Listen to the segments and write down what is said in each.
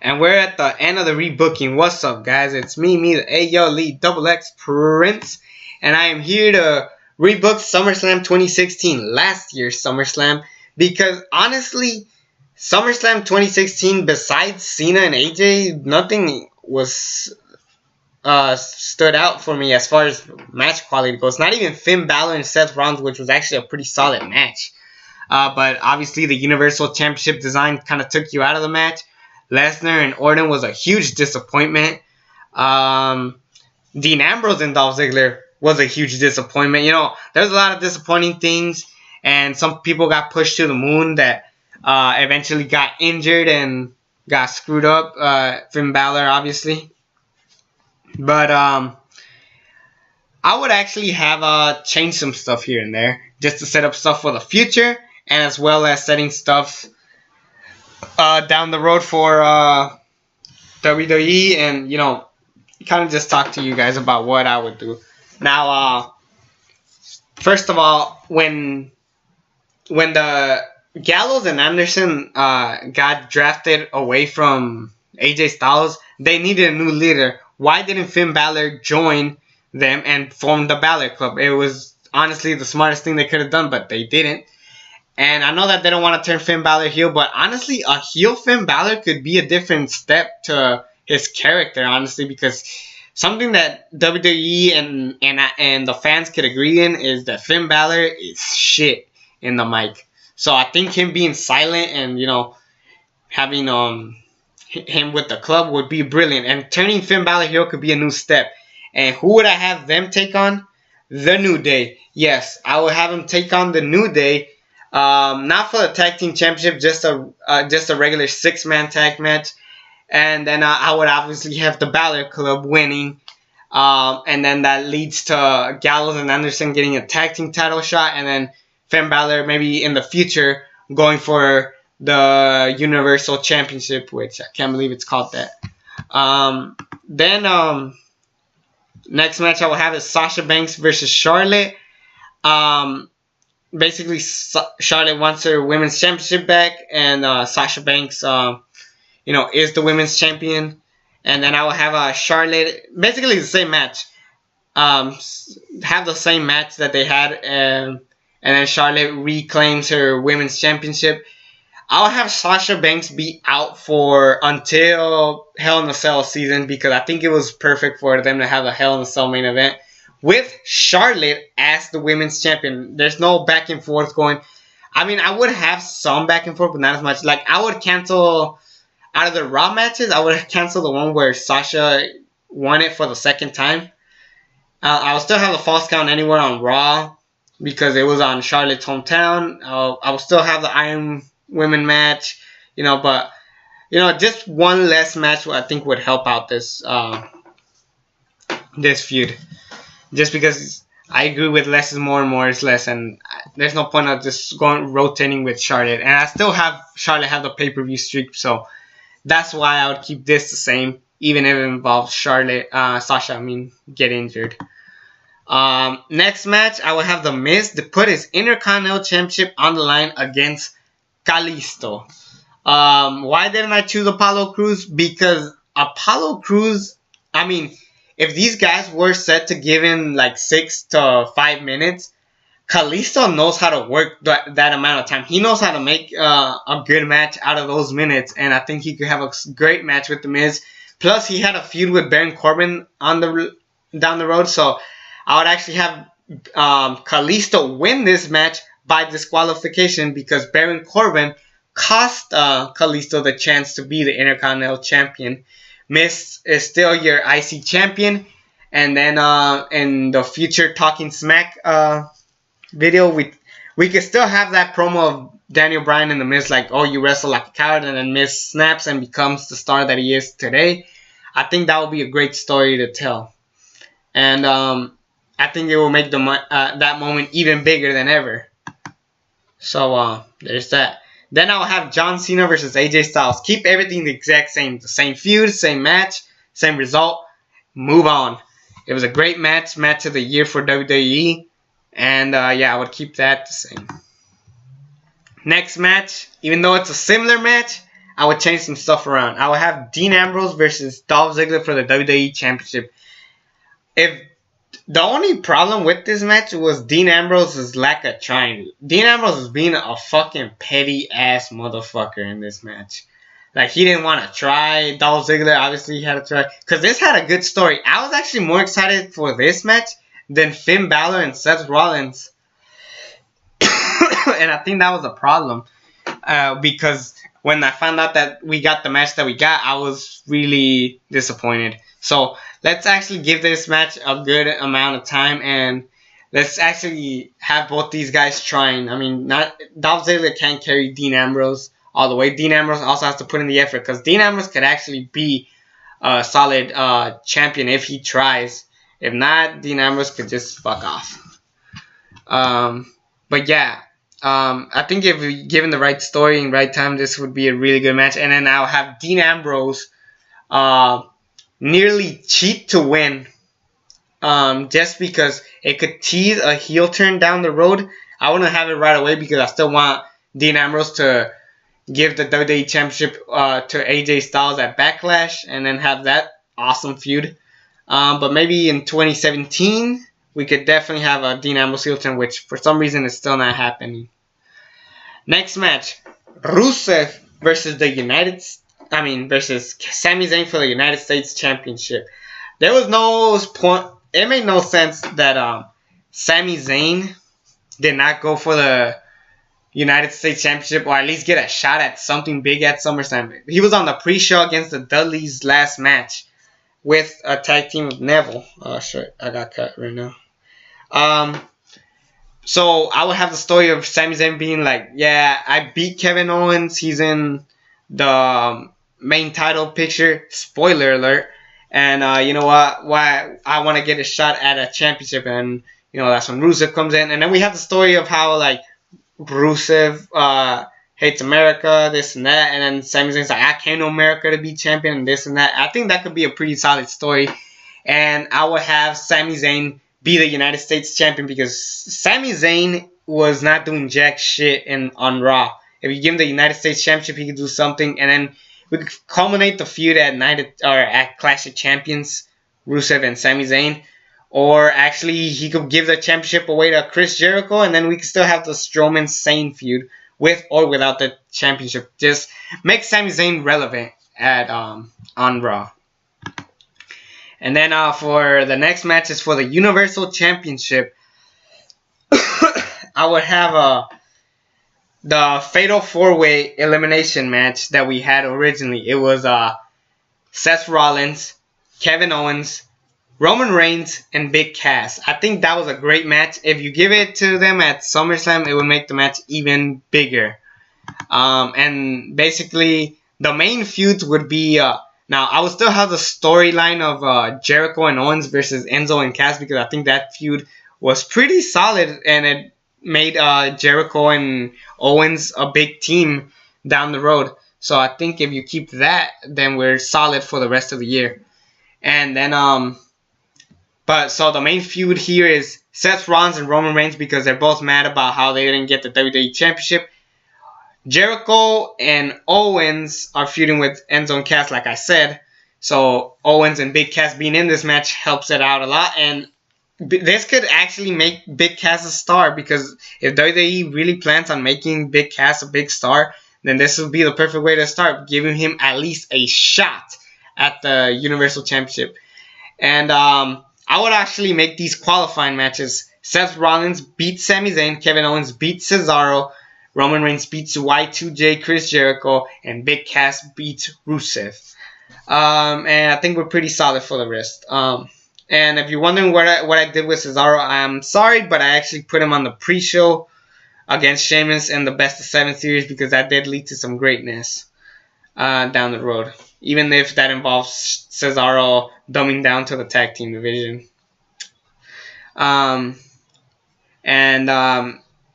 And we're at the end of the rebooking. What's up, guys? It's me, the Ayo Lee Double X Prince, and I am here to rebook SummerSlam 2016, last year's SummerSlam, because honestly, SummerSlam 2016, besides Cena and AJ, nothing was stood out for me as far as match quality goes. Not even Finn Balor and Seth Rollins, which was actually a pretty solid match. But obviously, the Universal Championship design kind of took you out of the match. Lesnar and Orton was a huge disappointment. Dean Ambrose and Dolph Ziggler was a huge disappointment. You know, there's a lot of disappointing things, and some people got pushed to the moon that eventually got injured and got screwed up. Finn Balor, obviously. But I would actually have changed some stuff here and there just to set up stuff for the future, and as well as setting stuff down the road for WWE, and you know, kind of just talk to you guys about what I would do. Now, first of all, when the Gallows and Anderson got drafted away from AJ Styles, they needed a new leader. Why didn't Finn Balor join them and form the Balor Club? It was honestly the smartest thing they could have done, but they didn't. And I know that they don't want to turn Finn Balor heel, but honestly, a heel Finn Balor could be a different step to his character, honestly, because something that WWE and the fans could agree in is that Finn Balor is shit in the mic. So I think him being silent and, you know, having him with the club would be brilliant. And turning Finn Balor heel could be a new step. And who would I have them take on? The New Day. Yes, I would have them take on the New Day. Not for the tag team championship, just a regular 6-man tag match, and then I would obviously have the Balor Club winning, and then that leads to Gallows and Anderson getting a tag team title shot, and then Finn Balor maybe in the future going for the Universal Championship, which I can't believe it's called that. Then next match I will have is Sasha Banks versus Charlotte. Basically, Charlotte wants her women's championship back, and Sasha Banks, you know, is the women's champion. And then I will have Charlotte, basically the same match, have the same match that they had, and then Charlotte reclaims her women's championship. I'll have Sasha Banks be out until Hell in a Cell season, because I think it was perfect for them to have a Hell in a Cell main event with Charlotte as the women's champion. There's no back and forth going. I mean, I would have some back and forth, but not as much. Like, I would cancel, out of the Raw matches, I would cancel the one where Sasha won it for the second time. I would still have the False Count Anywhere on Raw, because it was on Charlotte's hometown. I would still have the Iron Women match, you know, but, you know, just one less match I think would help out this feud. Just because I agree with less is more and more is less, and there's no point of just rotating with Charlotte. And I still have Charlotte have the pay-per-view streak, so that's why I would keep this the same, even if it involves Sasha, get injured. Next match, I will have The Miz to put his Intercontinental Championship on the line against Kalisto. Why didn't I choose Apollo Crews? Because Apollo Crews, if these guys were set to give him like 6 to 5 minutes, Kalisto knows how to work that amount of time. He knows how to make a good match out of those minutes, and I think he could have a great match with The Miz. Plus, he had a feud with Baron Corbin down the road, so I would actually have Kalisto win this match by disqualification, because Baron Corbin cost Kalisto the chance to be the Intercontinental Champion. Miz is still your IC champion, and then in the future Talking Smack video, we could still have that promo of Daniel Bryan and The Miz, like, oh, you wrestle like a coward, and then Miz snaps and becomes the star that he is today. I think that would be a great story to tell, and I think it will make that moment even bigger than ever. So there's that. Then I'll have John Cena versus AJ Styles. Keep everything the exact same. The same feud, same match, same result. Move on. It was a great match of the year for WWE. And yeah, I would keep that the same. Next match, even though it's a similar match, I would change some stuff around. I would have Dean Ambrose versus Dolph Ziggler for the WWE Championship. If the only problem with this match was Dean Ambrose's lack of trying. Dean Ambrose was being a fucking petty ass motherfucker in this match. Like, he didn't want to try. Dolph Ziggler obviously had to try. Because this had a good story. I was actually more excited for this match than Finn Balor and Seth Rollins. And I think that was a problem. Because when I found out that we got the match that we got, I was really disappointed. So let's actually give this match a good amount of time, and let's actually have both these guys trying. I mean, not Dolph Ziggler can't carry Dean Ambrose all the way. Dean Ambrose also has to put in the effort, because Dean Ambrose could actually be a solid champion if he tries. If not, Dean Ambrose could just fuck off. But yeah, I think if we given the right story and right time, this would be a really good match. And then I'll have Dean Ambrose nearly cheat to win, just because it could tease a heel turn down the road. I wouldn't have it right away because I still want Dean Ambrose to give the WWE Championship to AJ Styles at Backlash and then have that awesome feud. But maybe in 2017, we could definitely have a Dean Ambrose heel turn, which for some reason is still not happening. Next match, Rusev versus versus Sami Zayn for the United States Championship. There was no point. It made no sense that Sami Zayn did not go for the United States Championship, or at least get a shot at something big at SummerSlam. He was on the pre-show against the Dudleys last match with a tag team with Neville. Oh shit, I got cut right now. So I would have the story of Sami Zayn being like, yeah, I beat Kevin Owens. He's in the main title picture. Spoiler alert. And you know what? Why I want to get a shot at a championship, and you know that's when Rusev comes in, and then we have the story of how like Rusev hates America, this and that, and then Sami Zayn's like, I came to America to be champion, and this and that. I think that could be a pretty solid story, and I would have Sami Zayn be the United States champion because Sami Zayn was not doing jack shit on Raw. If you give him the United States Championship, he could do something, and then we could culminate the feud at Clash of Champions, Rusev and Sami Zayn. Or actually, he could give the championship away to Chris Jericho, and then we could still have the Strowman-Zayn feud with or without the championship. Just make Sami Zayn relevant at on Raw. And then for the next matches for the Universal Championship, I would have the Fatal 4-Way Elimination match that we had originally. It was Seth Rollins, Kevin Owens, Roman Reigns, and Big Cass. I think that was a great match. If you give it to them at SummerSlam, it would make the match even bigger. And basically, the main feuds would be... now, I would still have the storyline of Jericho and Owens versus Enzo and Cass because I think that feud was pretty solid and it made Jericho and Owens a big team down the road. So I think if you keep that, then we're solid for the rest of the year. And then, so the main feud here is Seth Rollins and Roman Reigns because they're both mad about how they didn't get the WWE Championship. Jericho and Owens are feuding with Enzo and Cass, like I said. So Owens and Big Cass being in this match helps it out a lot. And this could actually make Big Cass a star because if WWE really plans on making Big Cass a big star, then this would be the perfect way to start, giving him at least a shot at the Universal Championship. And I would actually make these qualifying matches. Seth Rollins beats Sami Zayn, Kevin Owens beats Cesaro, Roman Reigns beats Y2J, Chris Jericho, and Big Cass beats Rusev. And I think we're pretty solid for the rest. And if you're wondering what I did with Cesaro, I'm sorry, but I actually put him on the pre-show against Sheamus in the Best of 7 series because that did lead to some greatness down the road. Even if that involves Cesaro dumbing down to the tag team division.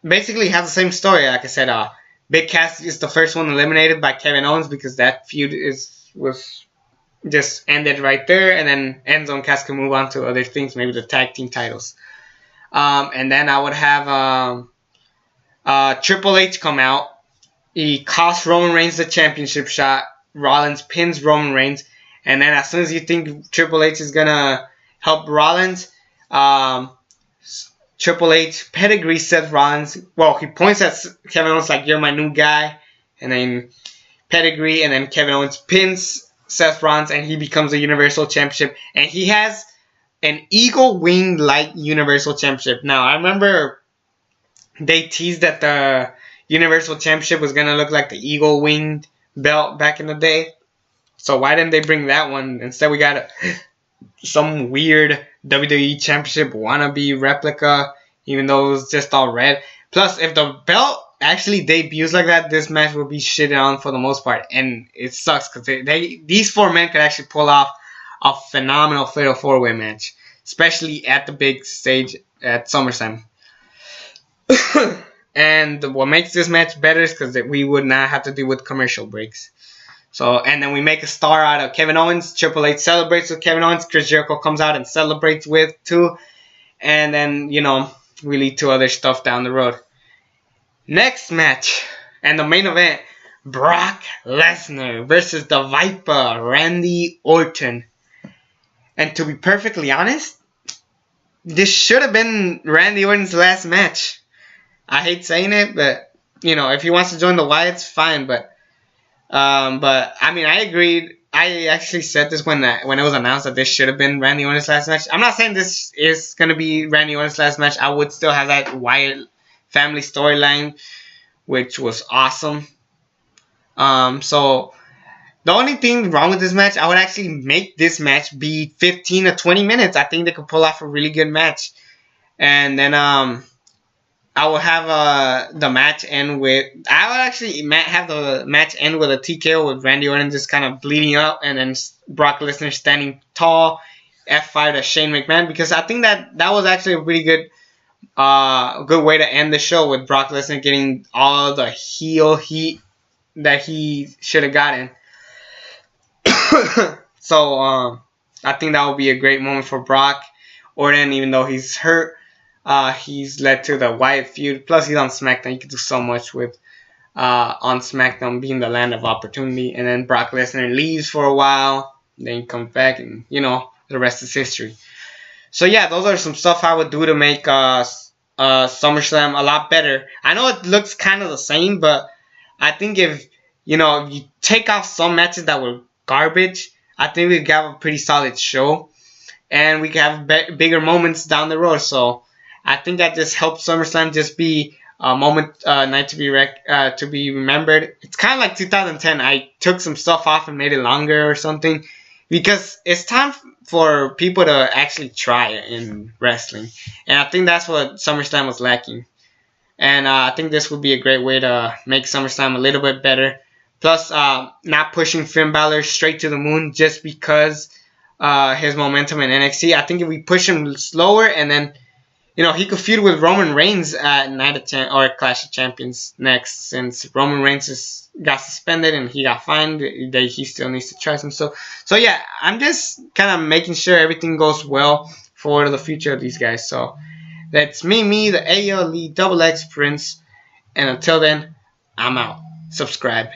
Basically has the same story. Like I said, Big Cass is the first one eliminated by Kevin Owens because that feud was just ended right there, and then Enzo and Cass can move on to other things, maybe the tag team titles. And then I would have Triple H come out he costs Roman Reigns the championship shot. Rollins pins Roman Reigns. And then as soon as you think Triple H is going to help Rollins, Triple H pedigrees Seth Rollins. Well, he points at Kevin Owens like, you're my new guy. And then pedigree. And then Kevin Owens pins Seth Rollins. And he becomes a Universal Championship. And he has an eagle wing like Universal Championship. Now, I remember they teased that the Universal Championship was going to look like the eagle winged belt back in the day. So why didn't they bring that one? Instead, we got some weird WWE Championship wannabe replica, even though it was just all red. Plus, if the belt actually debuts like that, this match will be shitted on for the most part. And it sucks because these four men could actually pull off a phenomenal Fatal 4-Way match, especially at the big stage at SummerSlam. And what makes this match better is because we would not have to deal with commercial breaks. So, and then we make a star out of Kevin Owens. Triple H celebrates with Kevin Owens. Chris Jericho comes out and celebrates with too. And then, you know, we lead to other stuff down the road. Next match, and the main event, Brock Lesnar versus the Viper, Randy Orton. And to be perfectly honest, this should have been Randy Orton's last match. I hate saying it, but, you know, if he wants to join the Wyatts, fine, but I mean, I agreed. I actually said this when it was announced that this should have been Randy Orton's last match. I'm not saying this is going to be Randy Orton's last match. I would still have that Wyatt family storyline, which was awesome. So the only thing wrong with this match, I would actually make this match be 15 to 20 minutes. I think they could pull off a really good match. And then I will have the match end with... I would actually have the match end with a TKO with Randy Orton just kind of bleeding up, and then Brock Lesnar standing tall, F5 to Shane McMahon, because I think that was actually a really good way to end the show, with Brock Lesnar getting all the heel heat that he should have gotten. So I think that would be a great moment for Brock Orton, even though he's hurt. He's led to the Wyatt feud. Plus, he's on SmackDown. You can do so much with on SmackDown being the land of opportunity. And then Brock Lesnar leaves for a while. Then he comes back, and, you know, the rest is history. So, yeah, those are some stuff I would do to make SummerSlam a lot better. I know it looks kind of the same, but I think if you take off some matches that were garbage, I think we'd have a pretty solid show. And we can have bigger moments down the road. So I think that just helps SummerSlam just be a night to be remembered. It's kind of like 2010. I took some stuff off and made it longer or something, because it's time for people to actually try in wrestling. And I think that's what SummerSlam was lacking. And I think this would be a great way to make SummerSlam a little bit better. Plus, not pushing Finn Balor straight to the moon just because his momentum in NXT. I think if we push him slower, and then, he could feud with Roman Reigns at or Clash of Champions next, since Roman Reigns got suspended and he got fined. He still needs to try some stuff. So yeah, I'm just kind of making sure everything goes well for the future of these guys. So that's me, the ALE XX Prince. And until then, I'm out. Subscribe.